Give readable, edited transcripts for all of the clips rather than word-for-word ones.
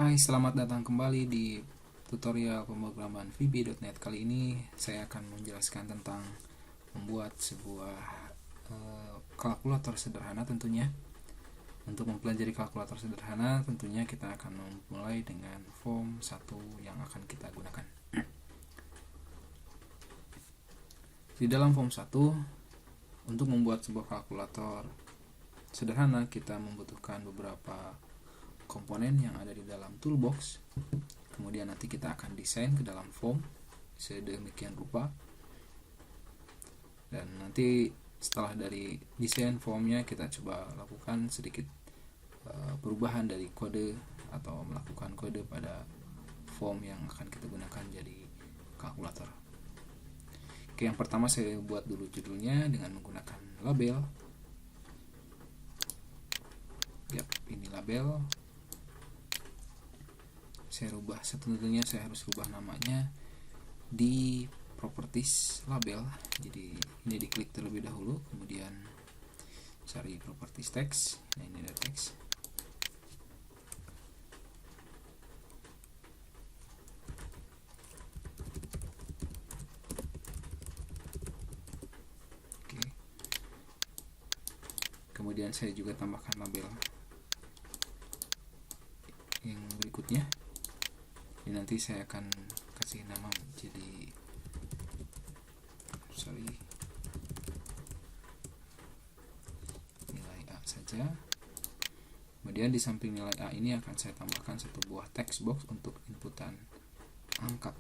Hai, selamat datang kembali di tutorial pemrograman VB.NET. Kali ini saya akan menjelaskan tentang membuat sebuah kalkulator sederhana tentunya. Untuk mempelajari kalkulator sederhana, tentunya kita akan memulai dengan form 1 yang akan kita gunakan. Di dalam form 1, untuk membuat sebuah kalkulator sederhana, kita membutuhkan beberapa komponen yang ada di dalam toolbox. Kemudian nanti kita akan desain ke dalam form sedemikian rupa, dan nanti setelah dari desain formnya kita coba lakukan sedikit perubahan dari kode atau melakukan kode pada form yang akan kita gunakan jadi kalkulator. Oke, yang pertama saya buat dulu judulnya dengan menggunakan label. Yap, ini label. Saya rubah, tentunya saya harus rubah namanya di properties label. Jadi ini diklik terlebih dahulu, kemudian cari properties text. Nah, ini ada text. Oke. Kemudian saya juga tambahkan label yang berikutnya. Ini nanti saya akan kasih nama jadi nilai A saja. Kemudian di samping nilai A ini akan saya tambahkan satu buah text box untuk inputan angka.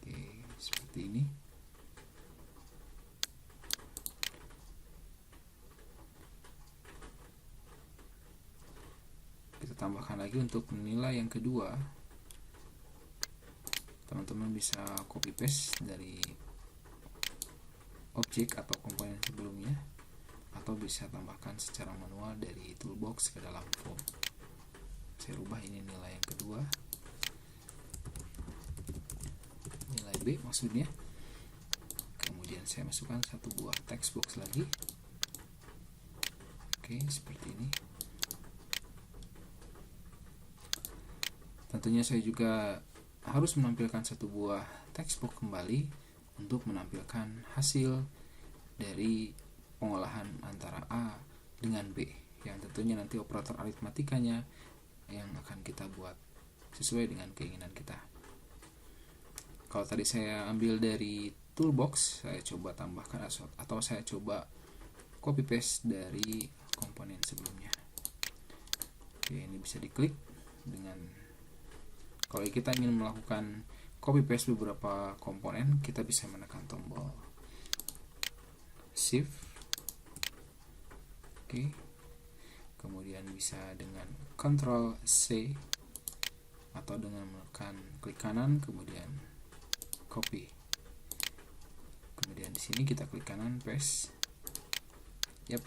Oke, seperti ini. Kita tambahkan lagi untuk nilai yang kedua. Teman-teman bisa copy paste dari objek atau komponen sebelumnya, atau bisa tambahkan secara manual dari toolbox ke dalam form. Saya rubah ini nilai yang kedua, nilai B maksudnya. Kemudian saya masukkan satu buah text box lagi. Oke, seperti ini. Tentunya saya juga harus menampilkan satu buah text box kembali untuk menampilkan hasil dari pengolahan antara A dengan B, yang tentunya nanti operator aritmatikanya yang akan kita buat sesuai dengan keinginan kita. Kalau tadi saya ambil dari toolbox, saya coba tambahkan atau saya coba copy paste dari komponen sebelumnya. Oke, ini bisa diklik dengan, kalau kita ingin melakukan copy paste beberapa komponen, kita bisa menekan tombol Shift. Oke. Kemudian bisa dengan Ctrl C, atau dengan menekan klik kanan kemudian copy. Kemudian di sini kita klik kanan paste. Yap.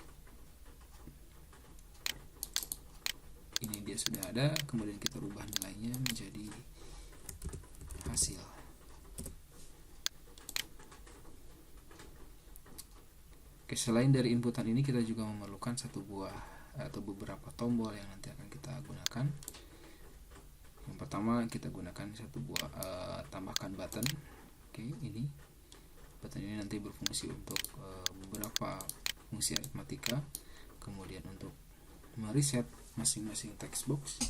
Ini dia sudah ada, kemudian kita rubah nilainya menjadi hasil. Oke, selain dari inputan ini kita juga memerlukan satu buah atau beberapa tombol yang nanti akan kita gunakan. Yang pertama kita gunakan satu buah tambahkan button. Oke, ini button ini nanti berfungsi untuk beberapa fungsi aritmatika, kemudian untuk mereset masing-masing text box.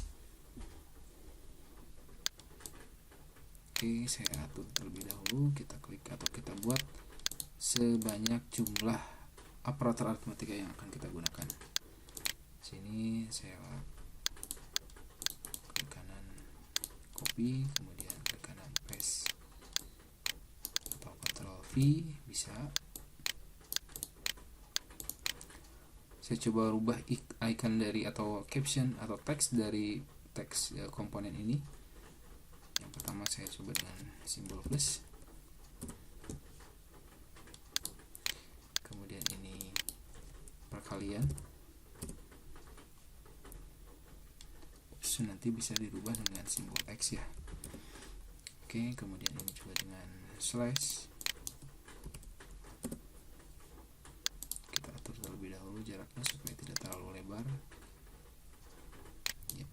Oke, saya atur terlebih dahulu, kita klik atau kita buat sebanyak jumlah operator aritmatika yang akan kita gunakan. Sini saya klik kanan copy, kemudian klik kanan paste, atau Ctrl V bisa. Saya coba rubah icon dari atau caption atau teks dari teks komponen ini. Yang pertama saya coba dengan simbol plus. Kemudian ini perkalian. Nanti bisa dirubah dengan simbol X ya. Oke, kemudian ini juga dengan slash. Kita atur terlebih dahulu jaraknya supaya tidak terlalu lebar. Ya.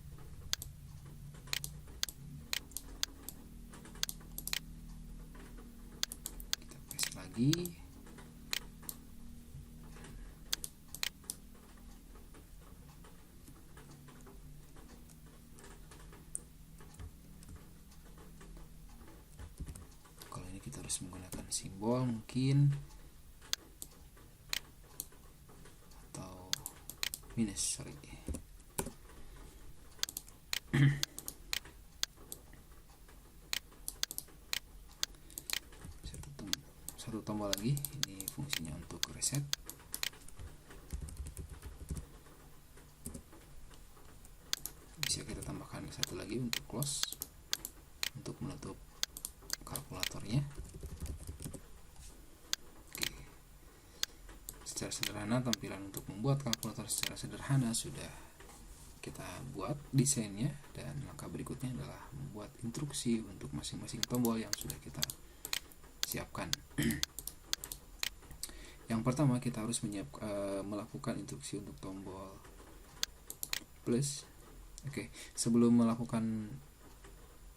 Kita press lagi. Kalau ini kita harus menggunakan simbol mungkin, minus, sorry. Satu tombol lagi, ini fungsinya untuk reset. Bisa kita tambahkan satu lagi untuk close, untuk menutup kalkulatornya. Secara sederhana, tampilan untuk membuat kalkulator secara sederhana sudah kita buat desainnya, dan langkah berikutnya adalah membuat instruksi untuk masing-masing tombol yang sudah kita siapkan. Yang pertama kita harus melakukan instruksi untuk tombol plus. Oke, sebelum melakukan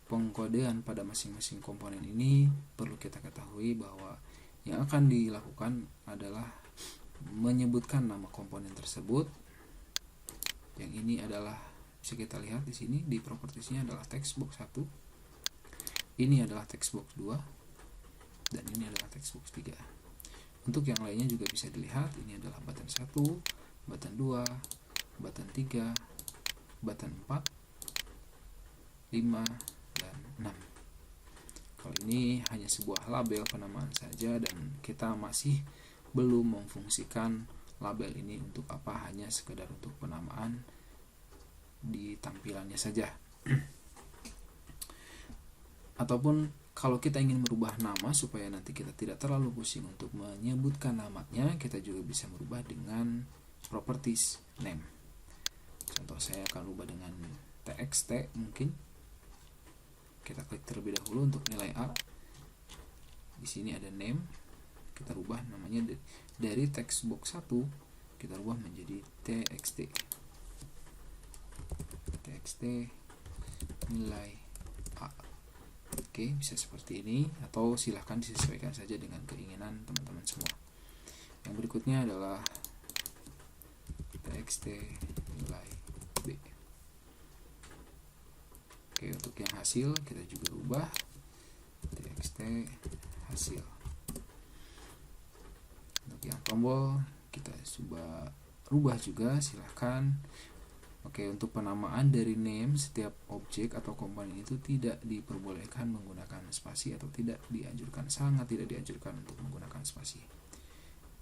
pengkodean pada masing-masing komponen ini, perlu kita ketahui bahwa yang akan dilakukan adalah menyebutkan nama komponen tersebut. Yang ini adalah, bisa kita lihat di sini di propertiesnya adalah textbox 1, ini adalah textbox 2, dan ini adalah textbox 3. Untuk yang lainnya juga bisa dilihat, ini adalah button 1, button 2, button 3, button 4, 5, dan 6. Kalau ini hanya sebuah label penamaan saja, dan kita masih belum memfungsikan label ini untuk apa, hanya sekedar untuk penamaan di tampilannya saja. Ataupun kalau kita ingin merubah nama supaya nanti kita tidak terlalu pusing untuk menyebutkan namanya, kita juga bisa merubah dengan properties name. Contoh, saya akan rubah dengan txt mungkin. Kita klik terlebih dahulu untuk nilai A. Di sini ada name. Kita rubah namanya dari textbox 1, kita rubah menjadi txt nilai A. Oke, bisa seperti ini, atau silahkan disesuaikan saja dengan keinginan teman-teman semua. Yang berikutnya adalah txt nilai B. Oke, untuk yang hasil kita juga rubah txt hasil. Untuk yang tombol kita coba rubah juga, silahkan. Oke, untuk penamaan dari name, setiap objek atau komponen itu tidak diperbolehkan menggunakan spasi, atau tidak dianjurkan, sangat tidak dianjurkan untuk menggunakan spasi.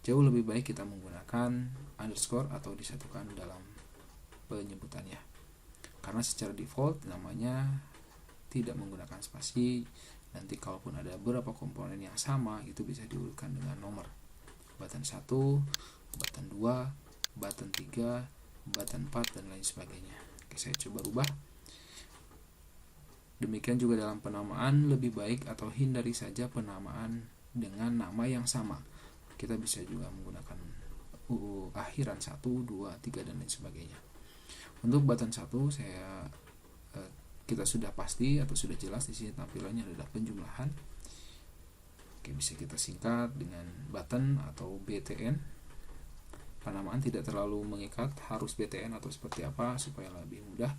Jauh lebih baik kita menggunakan underscore atau disatukan dalam penyebutannya, karena secara default namanya tidak menggunakan spasi. Nanti kalaupun ada beberapa komponen yang sama, itu bisa diurutkan dengan nomor. Button 1, button 2, button 3, button 4, dan lain sebagainya. Oke, saya coba rubah. Demikian juga dalam penamaan, lebih baik atau hindari saja penamaan dengan nama yang sama. Kita bisa juga menggunakan akhiran 1, 2, 3, dan lain sebagainya. Untuk button 1 kita sudah pasti atau sudah jelas di sini tampilannya adalah penjumlahan. Oke, bisa kita singkat dengan button atau btn. Penamaan tidak terlalu mengikat harus btn atau seperti apa, supaya lebih mudah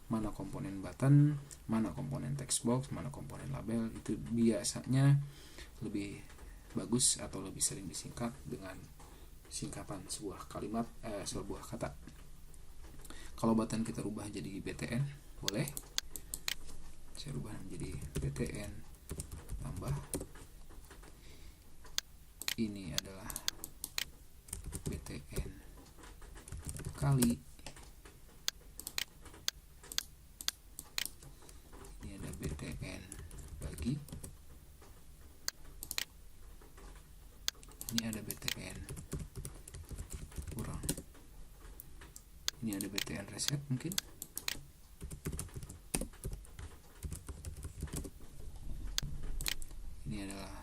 mana komponen button, mana komponen textbox, mana komponen label. Itu biasanya lebih bagus atau lebih sering disingkat dengan singkatan sebuah kalimat, sebuah kata. Kalau button kita rubah jadi btn, boleh. Saya rubah menjadi btn tambah, ini adalah btn kali, ini ada btn bagi, ini ada btn kurang, ini ada btn reset mungkin. Ini adalah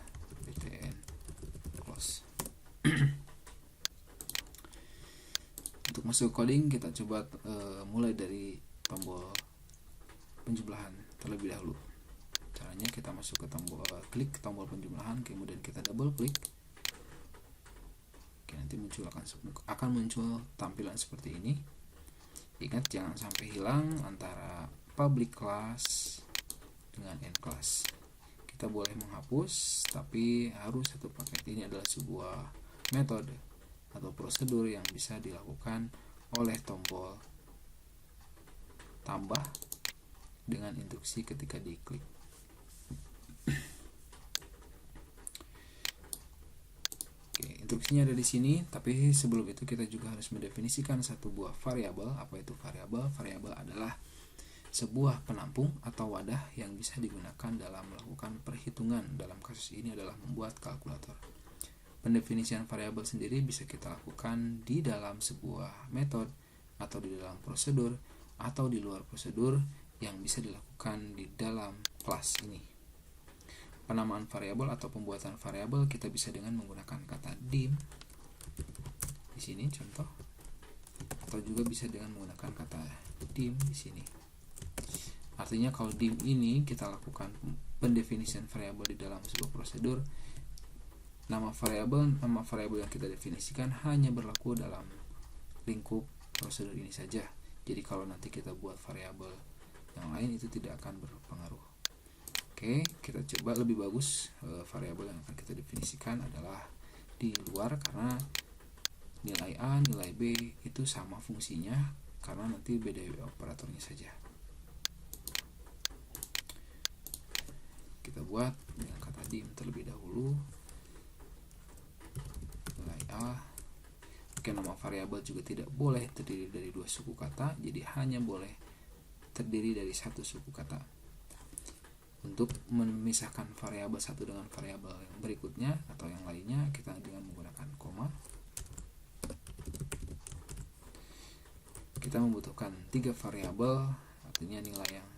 btn close. Untuk masuk ke coding, kita coba mulai dari tombol penjumlahan terlebih dahulu. Caranya kita masuk ke klik tombol penjumlahan, kemudian kita double klik. Oke, nanti akan muncul tampilan seperti ini. Ingat, jangan sampai hilang antara public class dengan end class. Kita boleh menghapus, tapi harus satu paket. Ini adalah sebuah metode atau prosedur yang bisa dilakukan oleh tombol tambah dengan instruksi ketika diklik. Oke, instruksinya ada di sini, tapi sebelum itu kita juga harus mendefinisikan satu buah variabel. Apa itu variabel? Variabel adalah sebuah penampung atau wadah yang bisa digunakan dalam melakukan perhitungan. Dalam kasus ini adalah membuat kalkulator. Pendefinisian variabel sendiri bisa kita lakukan di dalam sebuah metode atau di dalam prosedur atau di luar prosedur yang bisa dilakukan di dalam kelas ini. Penamaan variabel atau pembuatan variabel kita bisa dengan menggunakan kata dim di sini contoh, atau juga bisa dengan menggunakan kata dim di sini. Artinya kalau dim ini kita lakukan pendefinisian variabel di dalam sebuah prosedur, nama variabel yang kita definisikan hanya berlaku dalam lingkup prosedur ini saja. Jadi kalau nanti kita buat variabel yang lain itu tidak akan berpengaruh. Oke, kita coba lebih bagus variabel yang akan kita definisikan adalah di luar, karena nilai A, nilai B itu sama fungsinya, karena nanti beda operatornya saja. Kita buat dengan kata dim terlebih dahulu. Oke, nama variabel juga tidak boleh terdiri dari dua suku kata, jadi hanya boleh terdiri dari satu suku kata. Untuk memisahkan variabel satu dengan variabel yang berikutnya atau yang lainnya, kita dengan menggunakan koma. Kita membutuhkan 3 variabel, artinya nilai yang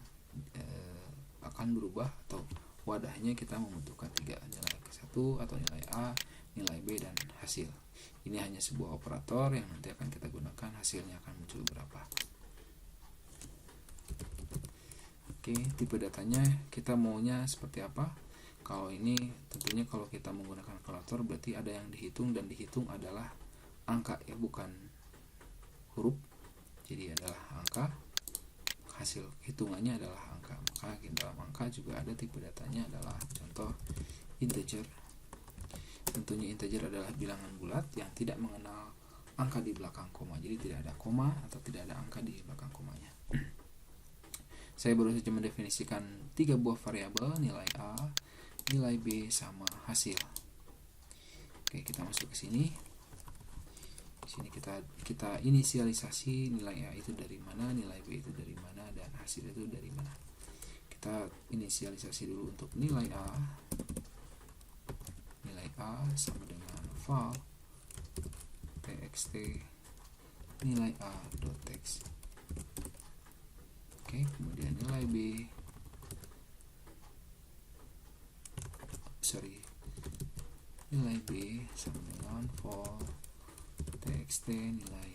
akan berubah atau wadahnya kita membutuhkan 3, nilai ke-1 atau nilai A, nilai B, dan hasil. Ini hanya sebuah operator yang nanti akan kita gunakan, hasilnya akan muncul berapa. Oke, tipe datanya kita maunya seperti apa. Kalau ini tentunya kalau kita menggunakan kalkulator berarti ada yang dihitung, dan dihitung adalah angka ya, bukan huruf. Jadi adalah angka, hasil hitungannya adalah angka. Maka dalam angka juga ada tipe datanya adalah contoh integer. Tentunya integer adalah bilangan bulat yang tidak mengenal angka di belakang koma. Jadi tidak ada koma atau tidak ada angka di belakang komanya. Saya baru saja mendefinisikan 3 buah variabel, nilai A, nilai B, sama hasil. Oke, kita masuk ke sini. Di sini kita inisialisasi nilai A itu dari mana, nilai B itu dari mana, dan hasil itu dari mana. Kita inisialisasi dulu untuk nilai A. A sama dengan val txt nilai A.text. Oke, kemudian nilai B nilai B sama dengan val txt nilai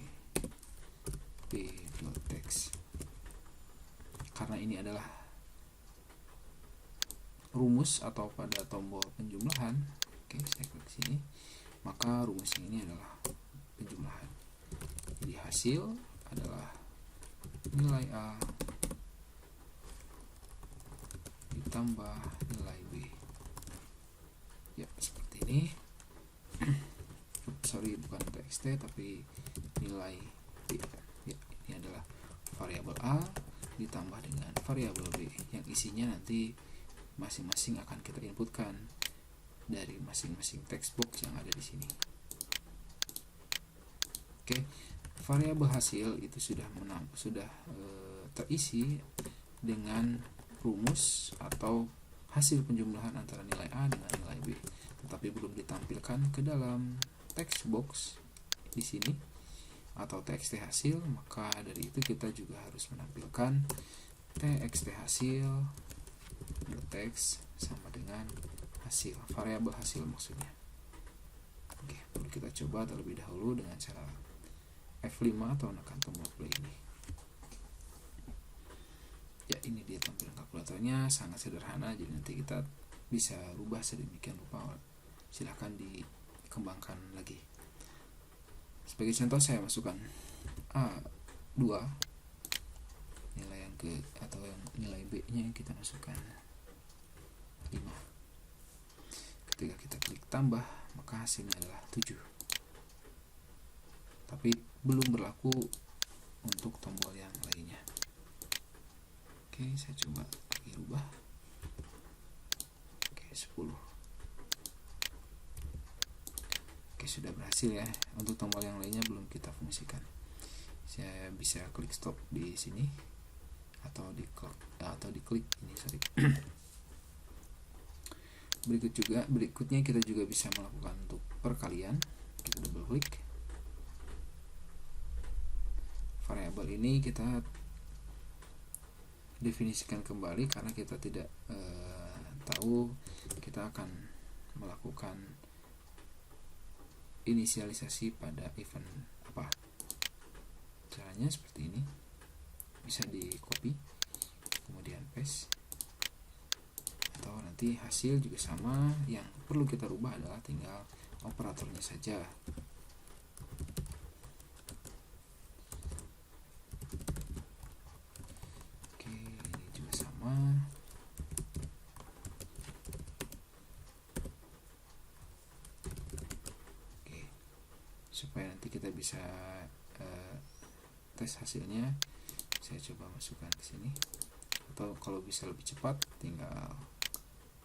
B.text. Karena ini adalah rumus atau pada tombol penjumlahan, oke, saya klik sini, maka rumusnya ini adalah penjumlahan. Jadi hasil adalah nilai A ditambah nilai B. Ya, seperti ini. Bukan txt tapi nilai B. Ya, ini adalah variabel A ditambah dengan variabel B yang isinya nanti masing-masing akan kita inputkan dari masing-masing text box yang ada di sini. Oke, variabel hasil itu sudah terisi dengan rumus atau hasil penjumlahan antara nilai A dengan nilai B, tetapi belum ditampilkan ke dalam text box di sini atau txt hasil. Maka dari itu kita juga harus menampilkan txt hasil text sama dengan hasil, variabel hasil maksudnya. Oke, perlu kita coba terlebih dahulu dengan cara F5 atau menekan tombol play ini. Ya, ini dia tampilan kalkulatornya, sangat sederhana, jadi nanti kita bisa rubah sedemikian rupa, silahkan dikembangkan lagi. Sebagai contoh saya masukkan A2, nilai yang ke atau yang nilai B nya yang kita masukkan 5. Ketika kita klik tambah, maka hasilnya adalah 7. Tapi belum berlaku untuk tombol yang lainnya. Oke, saya coba lagi rubah. Oke, 10. Oke, sudah berhasil ya. Untuk tombol yang lainnya belum kita fungsikan. Saya bisa klik stop di sini atau diklik ini, sorry. Berikutnya kita juga bisa melakukan untuk perkalian. Kita double klik. Variabel ini kita definisikan kembali karena kita tidak tahu kita akan melakukan inisialisasi pada event apa. Caranya seperti ini, bisa di copy kemudian paste, atau nanti hasil juga sama. Yang perlu kita rubah adalah tinggal operatornya saja. Supaya nanti kita bisa tes hasilnya, saya coba masukkan ke sini, atau kalau bisa lebih cepat tinggal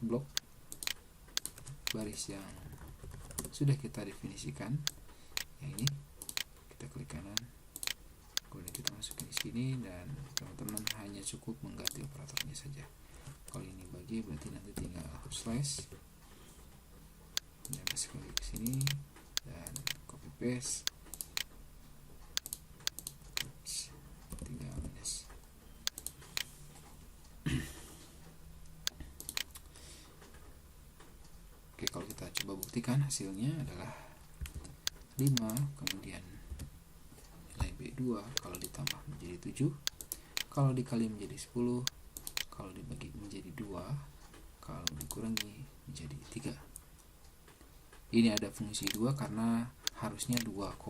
blok baris yang sudah kita definisikan, yang ini kita klik kanan, kemudian kita masukin di sini, dan teman-teman hanya cukup mengganti operatornya saja. Kalau ini bagi, berarti nanti tinggal slash, kemudian masuk lagi ke sini dan copy paste, tinggal minus. Oke, kalau kita coba buktikan, hasilnya adalah 5, kemudian nilai B2 kalau ditambah menjadi 7, kalau dikali menjadi 10, kalau dibagi menjadi 2, kalau dikurangi menjadi 3. Ini ada fungsi 2 karena harusnya 2,5,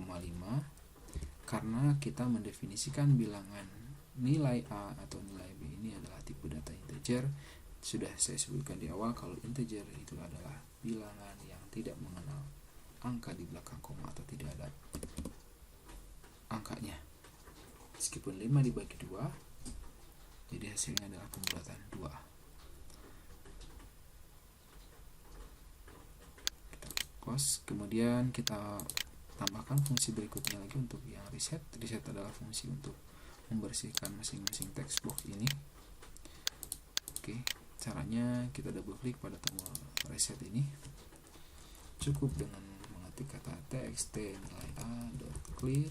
karena kita mendefinisikan bilangan nilai A atau nilai B ini adalah tipe data integer. Sudah saya sebutkan di awal kalau integer itu adalah bilangan yang tidak mengenal angka di belakang koma atau tidak ada angkanya. Meskipun 5 dibagi 2, jadi hasilnya adalah pembulatan 2. Kita close, kemudian kita tambahkan fungsi berikutnya lagi untuk yang reset. Reset adalah fungsi untuk membersihkan masing-masing text box ini. Oke, caranya kita double klik pada tombol reset ini. Cukup dengan mengetik kata txt nilai a dot clear,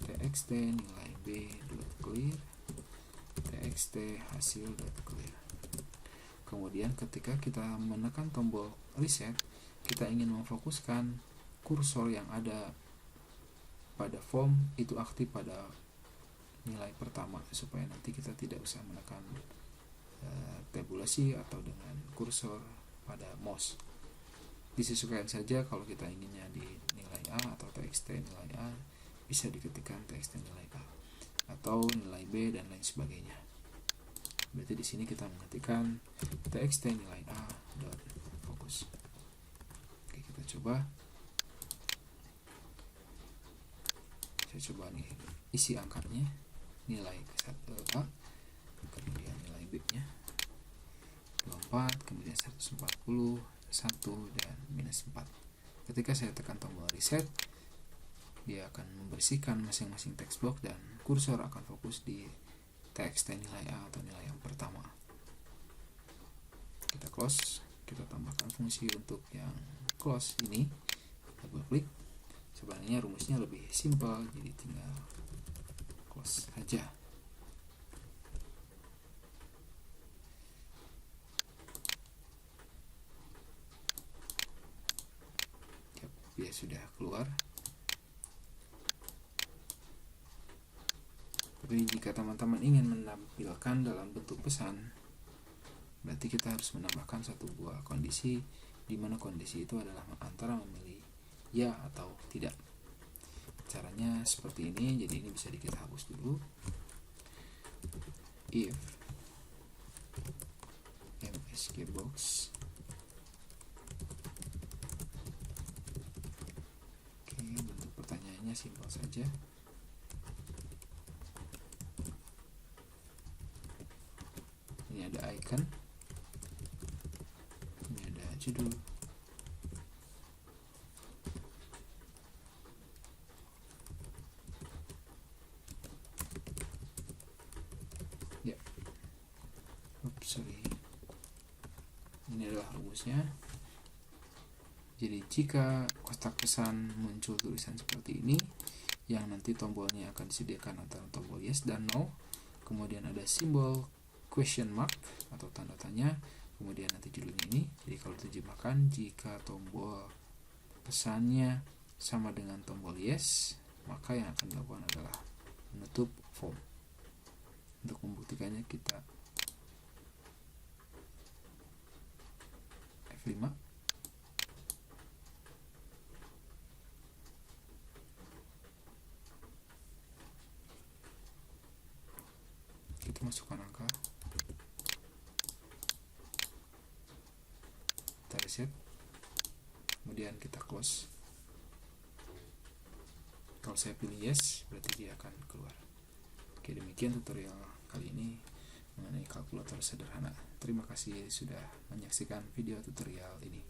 txt nilai b dot clear, txt hasil dot clear. Kemudian ketika kita menekan tombol reset, kita ingin memfokuskan kursor yang ada pada form itu aktif pada nilai pertama, supaya nanti kita tidak usah menekan tabulasi atau dengan kursor pada mouse. Disesuaikan saja, kalau kita inginnya di nilai A atau txt nilai A, bisa diketikkan txt nilai A atau nilai B dan lain sebagainya. Berarti di sini kita mengetikkan txt nilai A dot fokus. Oke, kita coba. Saya coba nih isi angkanya, nilai A, kemudian nilai B nya 24, kemudian 140, 1 dan minus 4. Ketika saya tekan tombol reset, dia akan membersihkan masing-masing text box dan kursor akan fokus di txt nilai A atau nilai yang pertama. Kita close, kita tambahkan fungsi untuk yang close ini, double klik. Sebenarnya rumusnya lebih simpel, jadi tinggal close saja. Dia sudah keluar. Tapi jika teman-teman ingin menampilkan dalam bentuk pesan, berarti kita harus menambahkan satu buah kondisi, di mana kondisi itu adalah antara memilih ya atau tidak. Caranya seperti ini, jadi ini bisa kita hapus dulu. If MSG box, oke, bentuk pertanyaannya simpel saja. Ini ada icon, ini ada judul, ya, sorry, ini adalah rumusnya. Jadi jika kotak pesan muncul tulisan seperti ini, yang nanti tombolnya akan disediakan antara tombol yes dan no, kemudian ada simbol question mark atau tanda tanya, kemudian nanti judulnya ini. Jadi kalau diterjemahkan, jika tombol pesannya sama dengan tombol yes, maka yang akan dilakukan adalah menutup form. Untuk membuktikannya kita F5, kita masukkan angka, kita reset, kemudian kita close. Kalau saya pilih yes, berarti dia akan keluar. Oke, demikian tutorial kali ini mengenai kalkulator sederhana. Terima kasih sudah menyaksikan video tutorial ini.